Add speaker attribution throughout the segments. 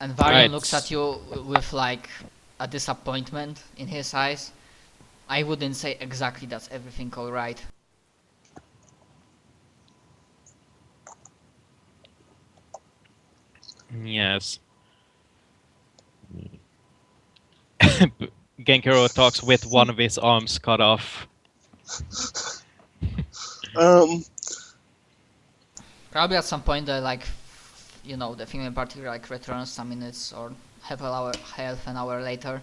Speaker 1: And Varian
Speaker 2: Right.
Speaker 1: looks at you with like a disappointment in his eyes. I wouldn't say exactly that's everything alright.
Speaker 2: Yes. Genkiro talks with one of his arms cut off.
Speaker 1: Probably at some point the the female party like returns some minutes or half an hour later,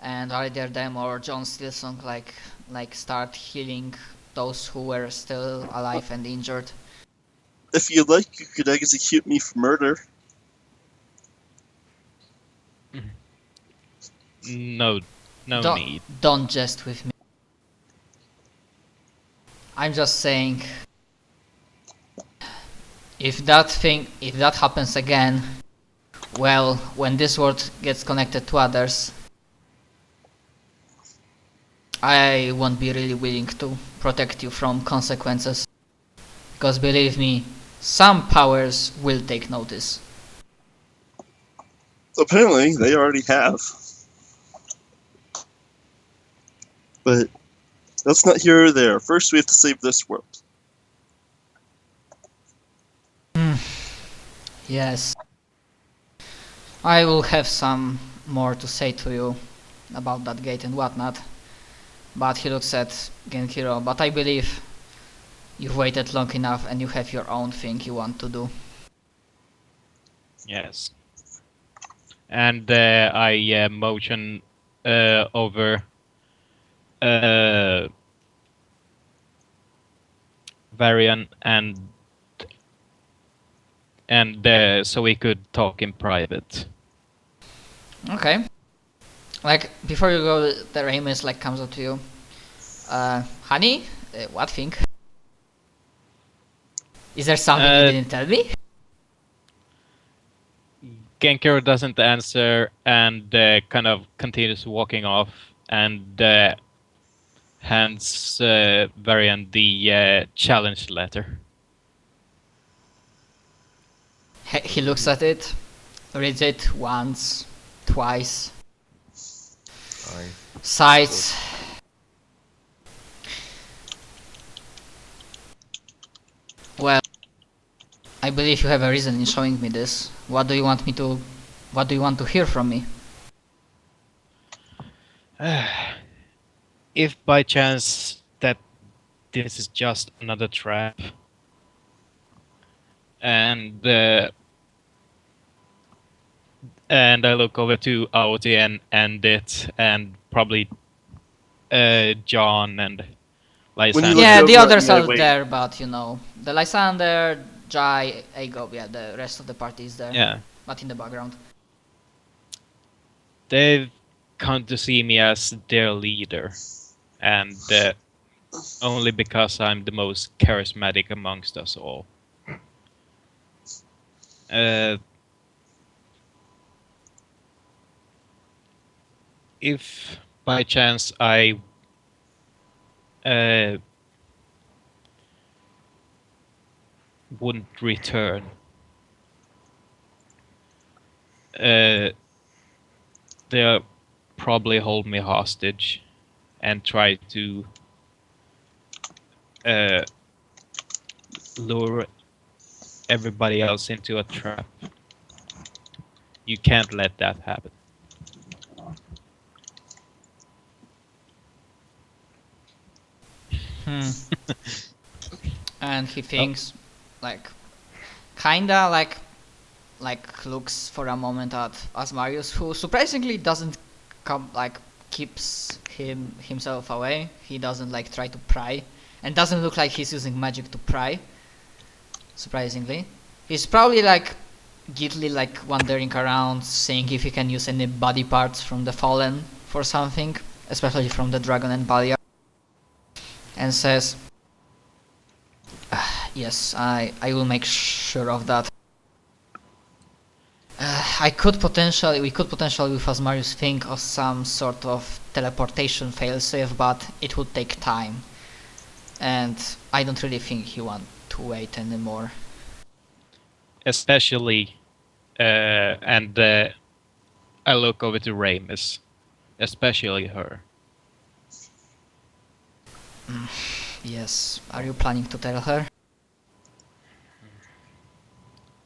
Speaker 1: and either them or John Stilson like start healing those who were still alive and injured.
Speaker 3: If you like, you could execute me for murder.
Speaker 2: No
Speaker 1: don't,
Speaker 2: need.
Speaker 1: Don't jest with me. I'm just saying, if that happens again, well, when this world gets connected to others, I won't be really willing to protect you from consequences. Because believe me, some powers will take notice.
Speaker 3: Apparently, they already have. But that's not here or there. First, we have to save this world.
Speaker 1: Yes. I will have some more to say to you about that gate and whatnot. But he looks at Genkiro. But I believe you've waited long enough and you have your own thing you want to do.
Speaker 2: Yes. And I motion over Varian and so we could talk in private.
Speaker 1: Okay. Like, before you go, the Ramus like comes up to you. Honey? What thing? Is there something you didn't tell me?
Speaker 2: Genkiro doesn't answer and kind of continues walking off and hands Varian the challenge letter.
Speaker 1: He looks at it, reads it once, twice, sighs. Well, I believe you have a reason in showing me this. What do you want to hear from me?
Speaker 2: If by chance that this is just another trap, and I look over to Aote and it, and probably John and Lysander.
Speaker 1: Yeah, the others
Speaker 3: yeah,
Speaker 1: are
Speaker 3: wait.
Speaker 1: there, but the Lysander, Jai, Ago, yeah, the rest of the party is there.
Speaker 2: Yeah.
Speaker 1: But in the background.
Speaker 2: They've come to see me as their leader, and only because I'm the most charismatic amongst us all. If by chance I wouldn't return, they'll probably hold me hostage and try to lure everybody else into a trap. You can't let that happen.
Speaker 1: And he thinks, kinda looks for a moment at Asmarius, who surprisingly doesn't keeps himself away. He doesn't try to pry, and doesn't look like he's using magic to pry. Surprisingly, he's probably guiltily wandering around, seeing if he can use any body parts from the fallen for something, especially from the dragon and Balia, and says, yes, I will make sure of that. We could potentially with Asmarius think of some sort of teleportation failsafe, but it would take time, and I don't really think you want to wait anymore.
Speaker 2: Especially And I look over to Ramus, especially her.
Speaker 1: Yes. Are you planning to tell her?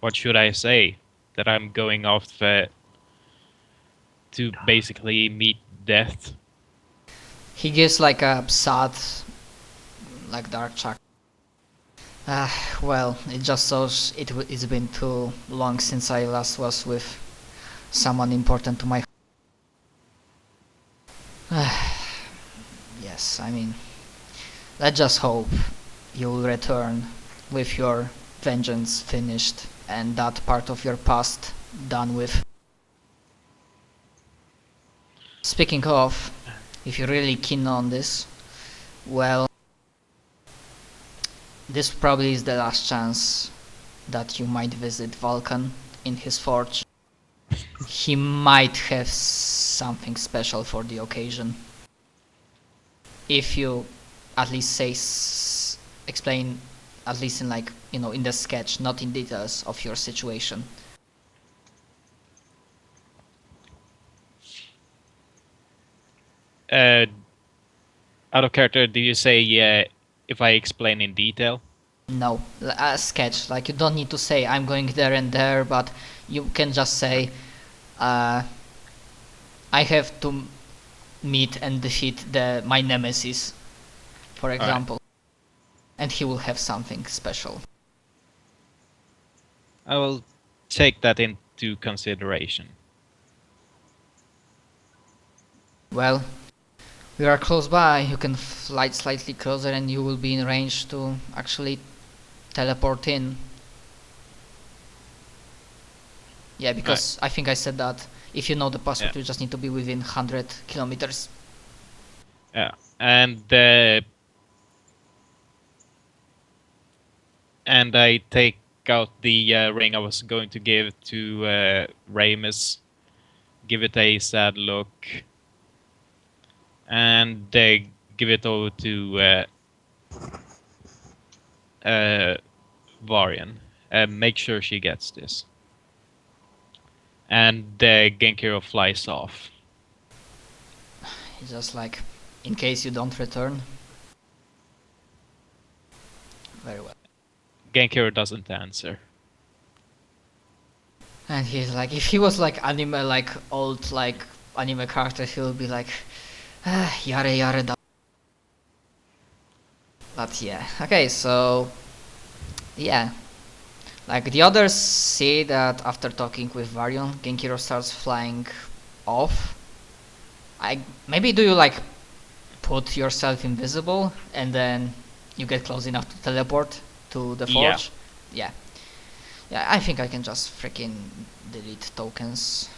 Speaker 2: What should I say? That I'm going off to basically meet death?
Speaker 1: He gives like a sad, like dark chuckle. Well, it just shows it's been too long since I last was with someone important to my. Yes, I mean, let's just hope you'll return with your vengeance finished and that part of your past done with. Speaking of, if you're really keen on this, well, this probably is the last chance that you might visit Vulcan in his forge. He might have something special for the occasion. If you at least say explain, at least in like, you know, in the sketch, not in details of your situation.
Speaker 2: Out of character, do you say if I explain in detail?
Speaker 1: No, a sketch. Like you don't need to say I'm going there and there, but you can just say, I have to meet and defeat my nemesis, for example, and he will have something special.
Speaker 2: I will take that into consideration.
Speaker 1: Well, we are close by. You can fly slightly closer, and you will be in range to actually teleport in. Yeah, because I think I said that if you know the password, you just need to be within 100 kilometers.
Speaker 2: Yeah, and I take out the ring I was going to give to Ramus, give it a sad look, and give it over to Varian. Make sure she gets this. And Genkiro flies off.
Speaker 1: He's just like, in case you don't return. Very well.
Speaker 2: Genkiro doesn't answer.
Speaker 1: And he's like, if he was like anime, like old, like anime character, he would be like, yare yare da. But yeah, okay, so yeah, like the others see that after talking with Varian, Genkiro starts flying off. Maybe do you like put yourself invisible and then you get close enough to teleport to the forge? Yeah. Yeah, I think I can just freaking delete tokens.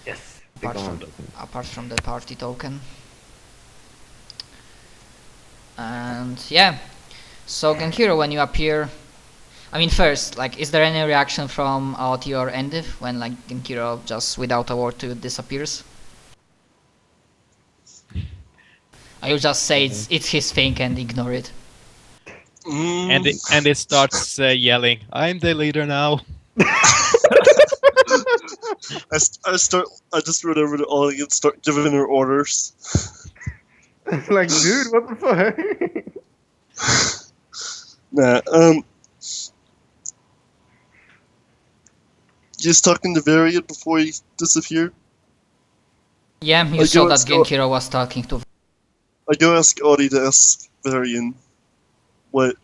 Speaker 4: Yes.
Speaker 1: Apart from the party token. And yeah, so Genkiro, when you appear, I mean first, like, is there any reaction from Aoti or Endiv when like Genkiro just without a word to you disappears? Or you just say it's his thing and ignore it?
Speaker 2: And it starts yelling, "I'm the leader now."
Speaker 3: I just run over to Ollie and start giving her orders.
Speaker 4: Like, dude, what the fuck?
Speaker 3: Nah, just talking to Varian before he disappeared.
Speaker 1: Yeah, you saw that Genkiro was talking to.
Speaker 3: I go ask Audi to ask Varian what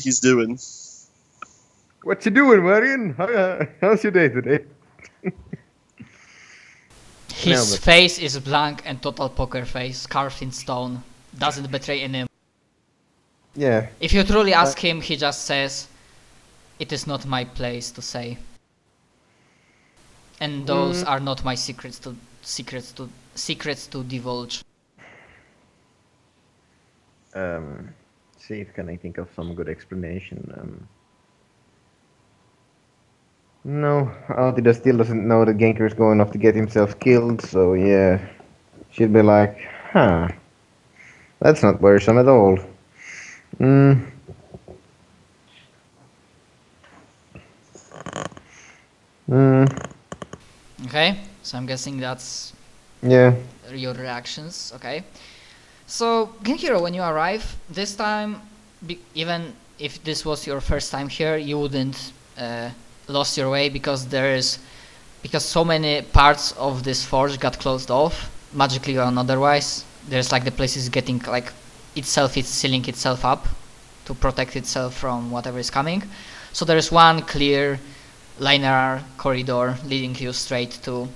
Speaker 3: he's doing.
Speaker 4: What you doing, Marion? How's your day today?
Speaker 1: His face is blank and total poker face, carved in stone. Doesn't betray any.
Speaker 4: Yeah.
Speaker 1: If you truly ask him, he just says, "It is not my place to say." And those are not my secrets to divulge.
Speaker 4: See if can I think of some good explanation. No, Altida still doesn't know that Genker is going off to get himself killed, so yeah. She'd be like, huh. That's not worrisome at all. Mm,
Speaker 1: Okay, so I'm guessing that's
Speaker 4: yeah.
Speaker 1: your reactions. Okay. So, Genhiro, when you arrive, this time, even if this was your first time here, you wouldn't lost your way because because so many parts of this forge got closed off, magically or otherwise. There's like the place is getting like itself, it's sealing itself up to protect itself from whatever is coming. So there is one clear linear corridor leading you straight to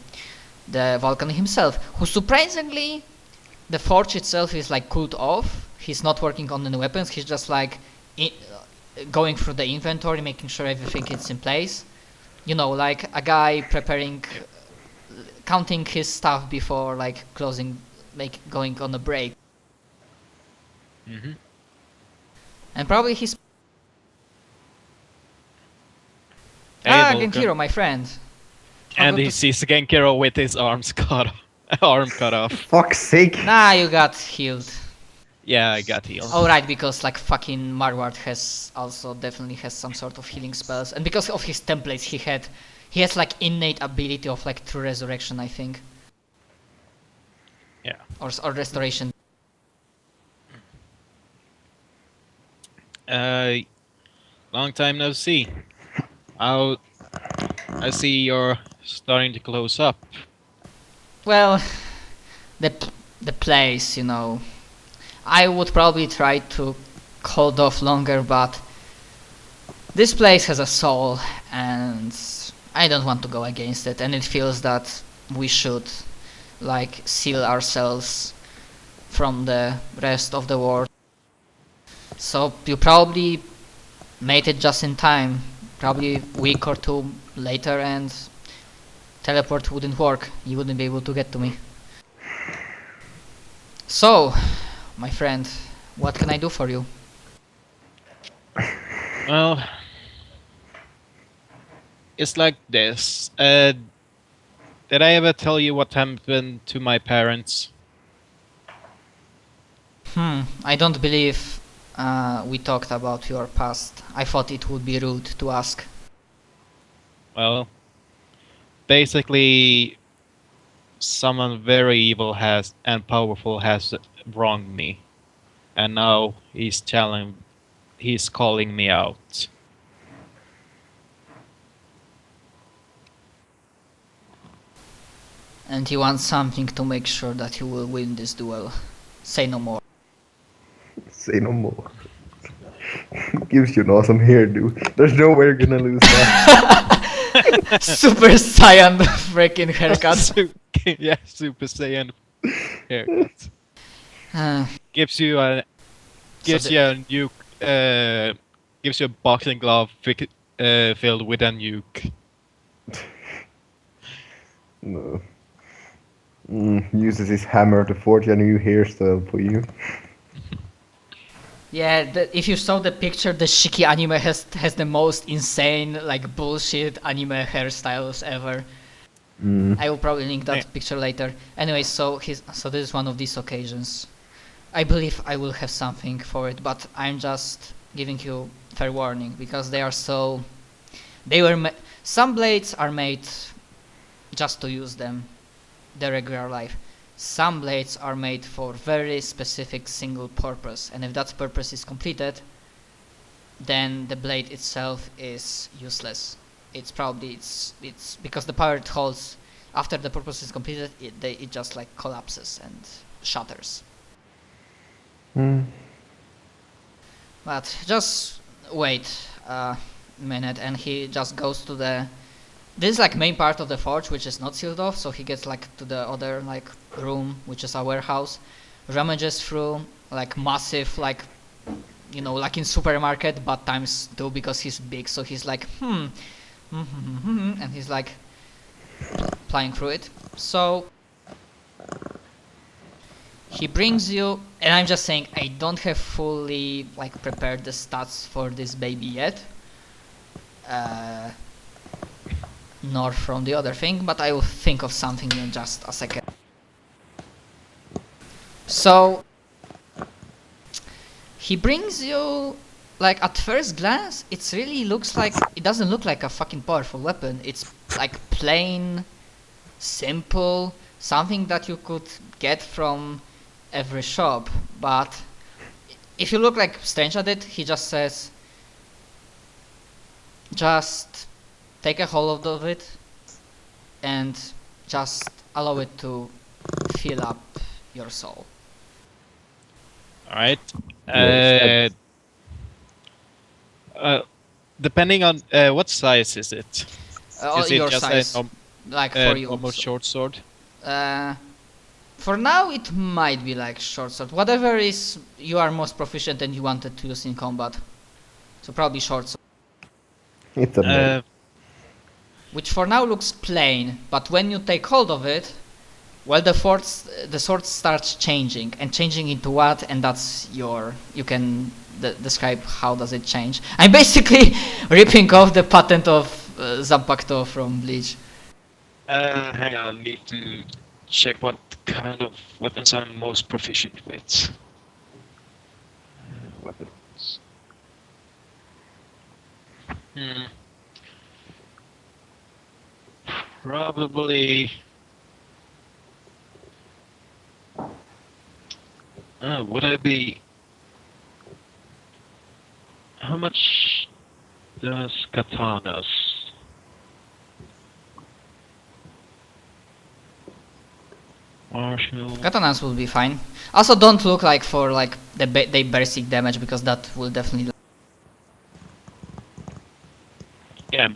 Speaker 1: the Vulcan himself, who surprisingly, the forge itself is like cooled off. He's not working on any weapons. He's just like going through the inventory, making sure everything is in place. You know, like a guy preparing, counting his stuff before like closing, like going on a break.
Speaker 2: Mm-hmm.
Speaker 1: And probably he's
Speaker 2: Vulcan.
Speaker 1: Genhiro, my friend.
Speaker 2: And he sees Genkiro with his arms arm cut off.
Speaker 4: Fuck's sake.
Speaker 1: Nah, you got healed.
Speaker 2: Yeah, I got healed.
Speaker 1: Oh right, because like fucking Marward has also definitely has some sort of healing spells, and because of his templates he has like innate ability of like true resurrection, I think.
Speaker 2: Yeah.
Speaker 1: Or restoration.
Speaker 2: Long time no see. I see you're starting to close up.
Speaker 1: Well, the place, you know, I would probably try to hold off longer, but this place has a soul, and I don't want to go against it, and it feels that we should like seal ourselves from the rest of the world. So you probably made it just in time, probably a week or two later, and teleport wouldn't work. You wouldn't be able to get to me. So, my friend, what can I do for you?
Speaker 2: Well, it's like this. Did I ever tell you what happened to my parents?
Speaker 1: I don't believe we talked about your past. I thought it would be rude to ask.
Speaker 2: Well, basically, someone very evil and powerful has wronged me, and now he's calling me out.
Speaker 1: And he wants something to make sure that you will win this duel. Say no more.
Speaker 4: Say no more. Gives you an awesome hairdo. There's no way you're gonna lose that.
Speaker 1: Super Saiyan freaking haircut.
Speaker 2: Yeah, Super Saiyan haircut.
Speaker 1: Uh,
Speaker 2: Gives you a nuke. Gives you a boxing glove filled with a nuke.
Speaker 4: No. Uses his hammer to forge a new hairstyle for you.
Speaker 1: Yeah, if you saw the picture, the Shiki anime has the most insane, like, bullshit anime hairstyles ever. I will probably link that picture later. Anyway, so this is one of these occasions. I believe I will have something for it, but I'm just giving you fair warning, because they are so... Some blades are made just to use them, the regular life. Some blades are made for very specific single purpose, and if that purpose is completed, then the blade itself is useless. It's because the power it holds after the purpose is completed, it just like collapses and shatters. But just wait a minute, and he just goes to this is like main part of the forge, which is not sealed off, so he gets like to the other like room, which is a warehouse, rummages through like massive, like, you know, like in supermarket, but times 2 because he's big, so he's like and he's like flying through it. So he brings you, and I'm just saying, I don't have fully like prepared the stats for this baby yet. Nor from the other thing, but I will think of something in just a second. So he brings you, like, at first glance, it doesn't look like a fucking powerful weapon. It's like plain, simple, something that you could get from every shop. But if you look like strange at it, he just says, just take a hold of it and just allow it to fill up your soul.
Speaker 2: Alright.
Speaker 4: Yes,
Speaker 2: Depending on what size is it? Is it
Speaker 1: Your
Speaker 2: just
Speaker 1: size,
Speaker 2: a
Speaker 1: like for you.
Speaker 2: normal short sword?
Speaker 1: For now, it might be like short sword. Whatever is you are most proficient and you wanted to use in combat. So probably short sword.
Speaker 4: it's a blade.
Speaker 1: Which for now looks plain, but when you take hold of it, well, the sword starts changing, and changing into what, and that's you can describe how does it change. I'm basically ripping off the patent of Zampacto from Bleach.
Speaker 2: Hang on, need to check what kind of weapons I'm most proficient with. Weapons. Probably. Would I be? How much does katanas? Martial.
Speaker 1: Katanas will be fine. Also, don't look like for like they basic damage, because that will definitely.
Speaker 2: Yeah,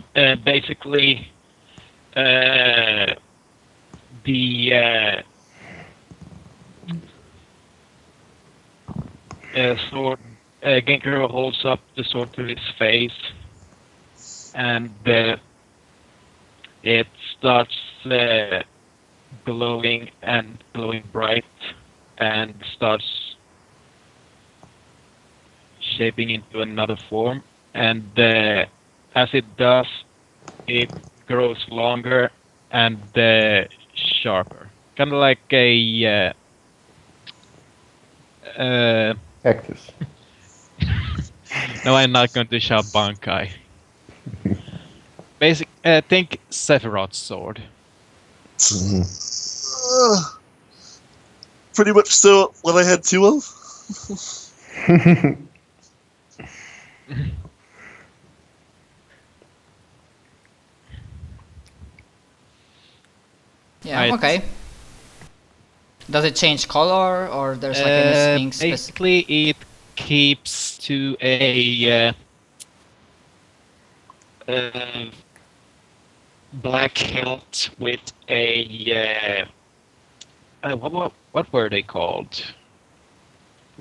Speaker 2: basically, the sword, Genkiro holds up the sword to his face, and it starts glowing and glowing bright, and starts shaping into another form, and as it does, it grows longer and sharper, kind of like a
Speaker 4: Cactus.
Speaker 2: no, I'm not going to shout Bankai. Think Sephiroth's sword.
Speaker 4: Mhm.
Speaker 3: Pretty much still what I had two of.
Speaker 1: Yeah.
Speaker 2: Right.
Speaker 1: Okay. Does it change color, or there's like anything specific?
Speaker 2: Basically, it keeps to a black hilt with a what were they called?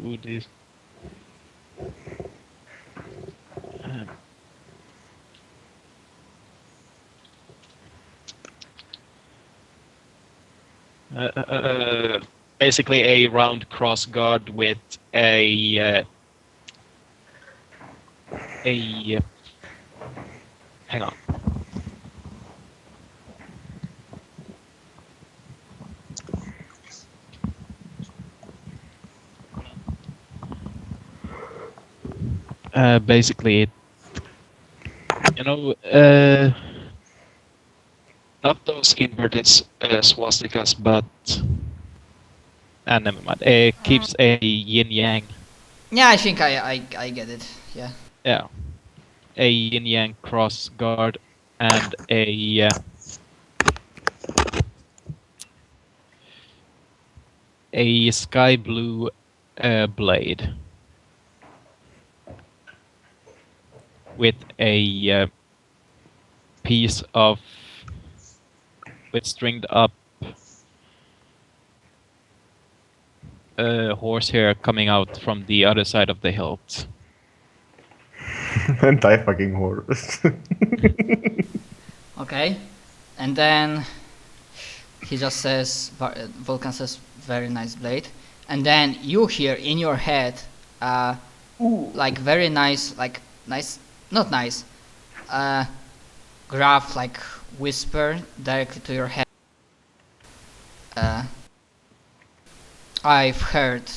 Speaker 2: Ooh, this. Basically a round cross guard with a hang on. Basically, not those inverted swastikas, but never mind. It keeps a yin yang.
Speaker 1: Yeah, I think I get it. Yeah.
Speaker 2: Yeah, a yin yang cross guard and a sky blue blade with a piece of with stringed up horsehair coming out from the other side of the hilt.
Speaker 4: Anti-fucking horse.
Speaker 1: Okay. And then he just says, Vulcan says, very nice blade. And then you hear in your head, like very nice, not nice, gruff, like whisper directly to your head. I've heard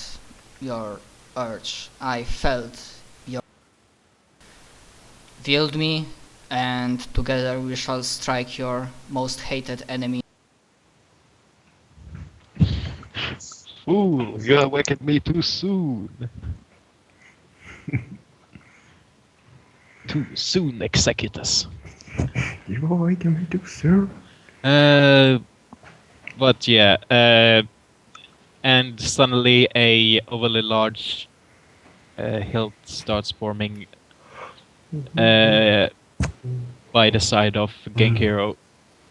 Speaker 1: your urge. I felt your willed me, and together we shall strike your most hated enemy.
Speaker 2: Fool, you awakened me too soon. Too soon, Executus.
Speaker 4: You awaken me too soon.
Speaker 2: But yeah, and suddenly a overly large hilt starts forming by the side of Genkiro,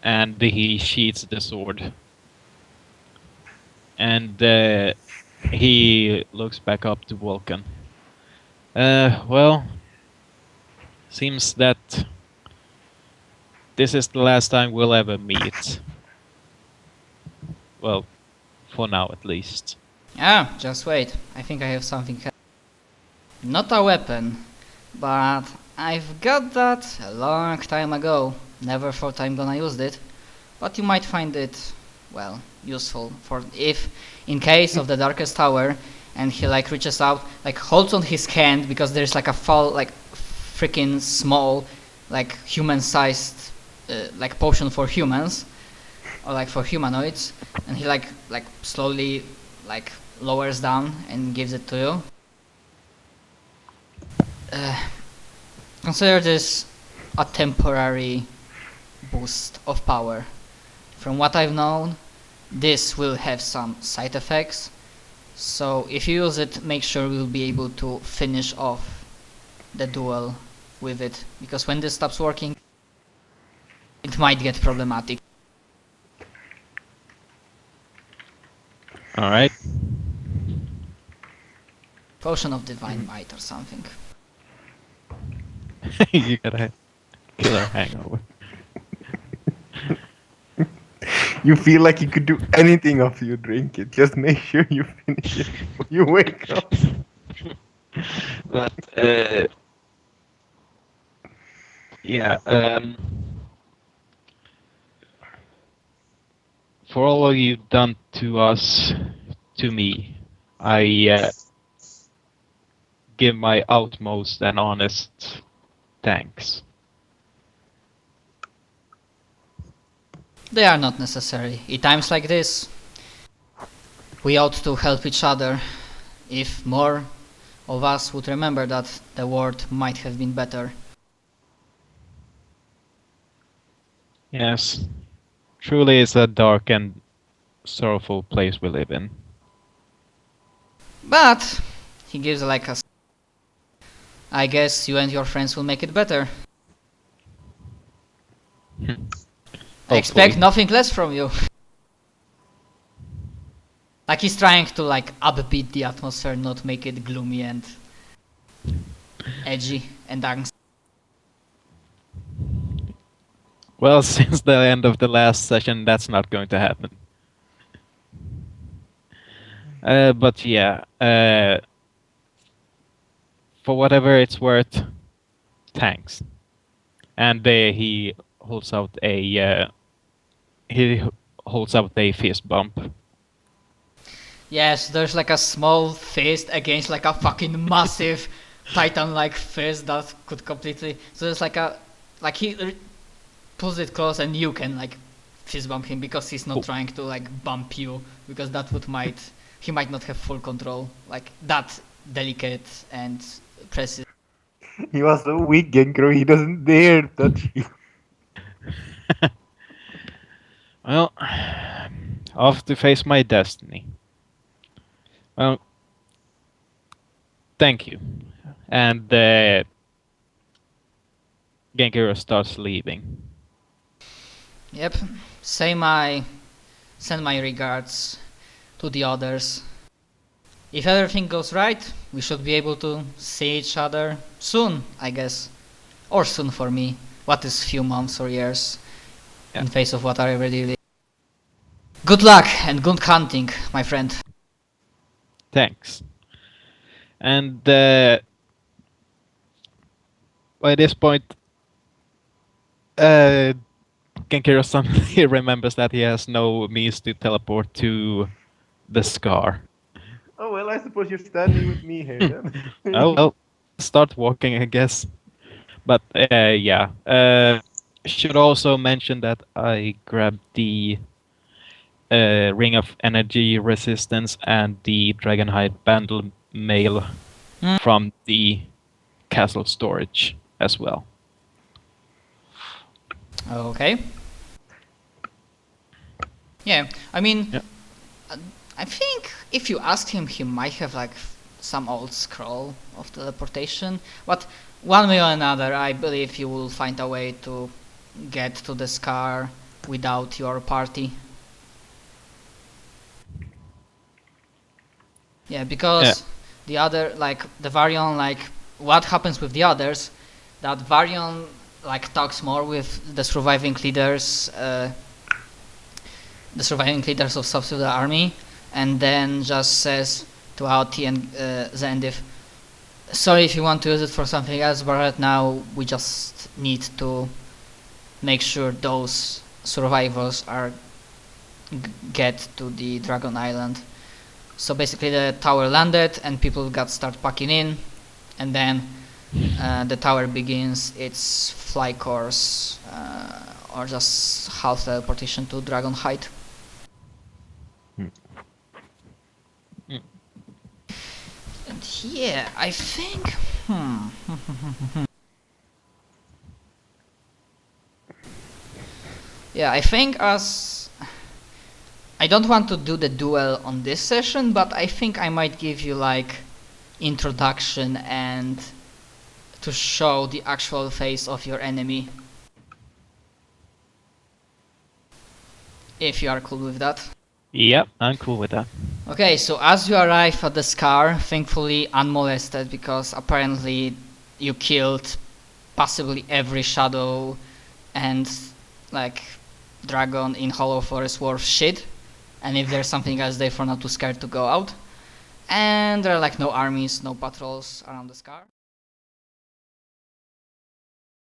Speaker 2: and he sheathes the sword. And he looks back up to Vulcan. Well, seems that this is the last time we'll ever meet. Well, for now at least.
Speaker 1: Ah, just wait. I think I have something. Not a weapon, but I've got that a long time ago. Never thought I'm gonna use it, but you might find it, well, useful for if, in case of the darkest tower, and he like reaches out, like holds on his hand because there's like a freaking small, like human-sized, like potion for humans, or like for humanoids, and he like slowly like lowers down and gives it to you. Consider this a temporary boost of power. From what I've known, this will have some side effects, so if you use it, make sure you'll be able to finish off the duel with it, because when this stops working, it might get problematic.
Speaker 2: Alright.
Speaker 1: Potion of Divine Might or something.
Speaker 2: You got a killer hangover.
Speaker 4: You feel like you could do anything after you drink it. Just make sure you finish it before you wake up.
Speaker 2: But, yeah, for all you've done to us, to me, I give my utmost and honest thanks.
Speaker 1: They are not necessary. In times like this, we ought to help each other. If more of us would remember that, the world might have been better.
Speaker 2: Yes, truly it's a dark and sorrowful place we live in.
Speaker 1: But he gives like a. I guess you and your friends will make it better. I expect nothing less from you. Like he's trying to like upbeat the atmosphere, not make it gloomy and edgy and angst.
Speaker 2: Well, since the end of the last session, that's not going to happen. But yeah, for whatever it's worth, thanks. And he holds out a fist bump.
Speaker 1: Yes, there's like a small fist against like a fucking massive titan-like fist that could completely. So there's like a he pulls it close and you can like fist bump him because he's not trying to like bump you, because that would he might not have full control, like that delicate and precise.
Speaker 4: He was so weak, Genkro, he doesn't dare touch you.
Speaker 2: Well, off to face my destiny. Well, thank you. And Genkiro starts leaving.
Speaker 1: Yep, send my regards to the others. If everything goes right, we should be able to see each other soon, I guess. Or soon for me. What is few months or years in face of what I already did. Good luck and good hunting, my friend.
Speaker 2: Thanks. And by this point, Genkiro suddenly remembers that he has no means to teleport to the scar.
Speaker 4: Oh well, I suppose you're standing with me here then.
Speaker 2: Oh well, start walking, I guess. But yeah, should also mention that I grabbed the Ring of Energy Resistance and the Dragonhide Bundle Mail
Speaker 1: Mm.
Speaker 2: from the castle storage as well.
Speaker 1: Okay. Yeah, I mean,
Speaker 2: Yeah.
Speaker 1: I think if you asked him, he might have like some old scroll of teleportation. But one way or another, I believe you will find a way to get to the scar without your party. Yeah, because the other, like the Varion, like what happens with the others, that Varion like talks more with the surviving leaders of Southsilver army, and then just says to Aoti and Zendif, sorry if you want to use it for something else, but right now we just need to make sure those survivors are get to the Dragon Island. So basically the tower landed and people got start packing in, and then the tower begins its fly course or just half teleportation to Dragonhide. And yeah, I think yeah, I think as I don't want to do the duel on this session, but I think I might give you like introduction and to show the actual face of your enemy. If you are cool with that.
Speaker 2: Yep, I'm cool with that.
Speaker 1: Okay, so as you arrive at the scar, thankfully unmolested, because apparently you killed possibly every shadow and like dragon in Hollow Forest worth shit. And if there's something else, they're not too scared to go out. And there are like no armies, no patrols around the scar.